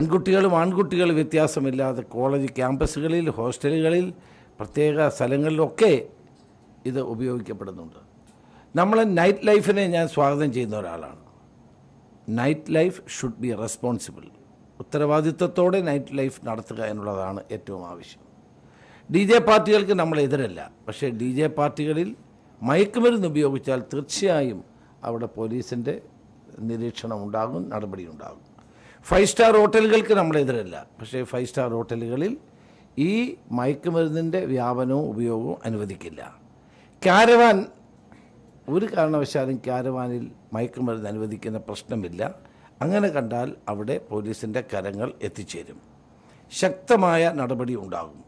പെൺകുട്ടികളും ആൺകുട്ടികളും വ്യത്യാസമില്ലാതെ കോളേജ് ക്യാമ്പസുകളിൽ, ഹോസ്റ്റലുകളിൽ, പ്രത്യേക സ്ഥലങ്ങളിലൊക്കെ ഇത് ഉപയോഗിക്കപ്പെടുന്നുണ്ട്. നമ്മളെ നൈറ്റ് ലൈഫിനെ ഞാൻ സ്വാഗതം ചെയ്യുന്ന ഒരാളാണ്. Night life should be responsible. ഉത്തരവാദിത്വത്തോടെ നൈറ്റ് ലൈഫ് നടത്തുക എന്നുള്ളതാണ് ഏറ്റവും ആവശ്യം. ഡി ജെ പാർട്ടികൾക്ക് നമ്മൾ എതിരല്ല. പക്ഷേ ഡി ജെ പാർട്ടികളിൽ മയക്കുമരുന്ന് ഉപയോഗിച്ചാൽ തീർച്ചയായും അവിടെ പോലീസിൻ്റെ നിരീക്ഷണം ഉണ്ടാകും, നടപടി ഉണ്ടാകും. 5 സ്റ്റാർ ഹോട്ടലുകൾക്ക് നമ്മളെതിരല്ല. പക്ഷേ 5 സ്റ്റാർ ഹോട്ടലുകളിൽ ഈ മയക്കുമരുന്നിൻ്റെ വ്യാപനവും ഉപയോഗവും അനുവദിക്കില്ല. കാരവാൻ, ഒരു കാരണവശാലും കാരവാനിൽ മയക്കുമരുന്ന് അനുവദിക്കുന്ന പ്രശ്നമില്ല. അങ്ങനെ കണ്ടാൽ അവിടെ പോലീസിൻ്റെ കരങ്ങൾ എത്തിച്ചേരും, ശക്തമായ നടപടി ഉണ്ടാകും.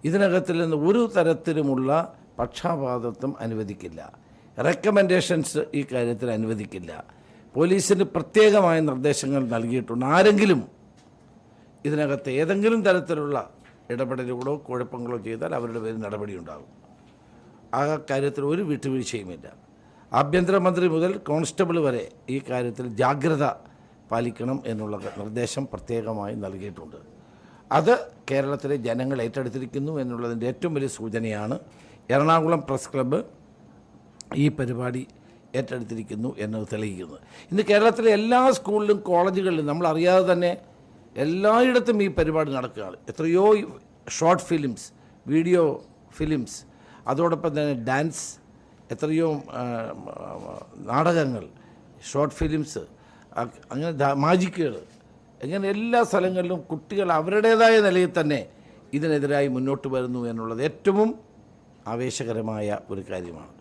ഇതിനകത്തിൽ നിന്ന് ഒരു തരത്തിലുമുള്ള പക്ഷാപാതത്വം അനുവദിക്കില്ല. റെക്കമെൻഡേഷൻസ് ഈ കാര്യത്തിൽ അനുവദിക്കില്ല. പോലീസിന് പ്രത്യേകമായ നിർദ്ദേശങ്ങൾ നൽകിയിട്ടുണ്ട്. ആരെങ്കിലും ഇതിനകത്ത് ഏതെങ്കിലും തരത്തിലുള്ള ഇടപെടലുകളോ കുഴപ്പങ്ങളോ ചെയ്താൽ അവരുടെ പേരിൽ നടപടിയുണ്ടാകും. ആ കാര്യത്തിൽ ഒരു വിട്ടുവീഴ്ചയുമില്ല. ആഭ്യന്തരമന്ത്രി മുതൽ കോൺസ്റ്റബിൾ വരെ ഈ കാര്യത്തിൽ ജാഗ്രത പാലിക്കണം എന്നുള്ള നിർദ്ദേശം പ്രത്യേകമായി നൽകിയിട്ടുണ്ട്. അത് കേരളത്തിലെ ജനങ്ങൾ ഏറ്റെടുത്തിരിക്കുന്നു എന്നുള്ളതിൻ്റെ ഏറ്റവും വലിയ സൂചനയാണ് എറണാകുളം പ്രസ് ക്ലബ്ബ് ഈ പരിപാടി ഏറ്റെടുത്തിരിക്കുന്നു എന്നത് തെളിയിക്കുന്നത്. ഇന്ന് കേരളത്തിലെ എല്ലാ സ്കൂളിലും കോളേജുകളിലും നമ്മളറിയാതെ തന്നെ എല്ലായിടത്തും ഈ പരിപാടി നടക്കുകയാണ്. എത്രയോ ഷോർട്ട് ഫിലിംസ്, വീഡിയോ ഫിലിംസ്, അതോടൊപ്പം തന്നെ ഡാൻസ്, എത്രയോ നാടകങ്ങൾ, ഷോർട്ട് ഫിലിംസ്, അങ്ങനെ മാജിക്കുകൾ, അങ്ങനെ എല്ലാ സ്ഥലങ്ങളിലും കുട്ടികൾ അവരുടേതായ നിലയിൽ തന്നെ ഇതിനെതിരായി മുന്നോട്ട് വരുന്നു എന്നുള്ളത് ഏറ്റവും ആവേശകരമായ ഒരു കാര്യമാണ്.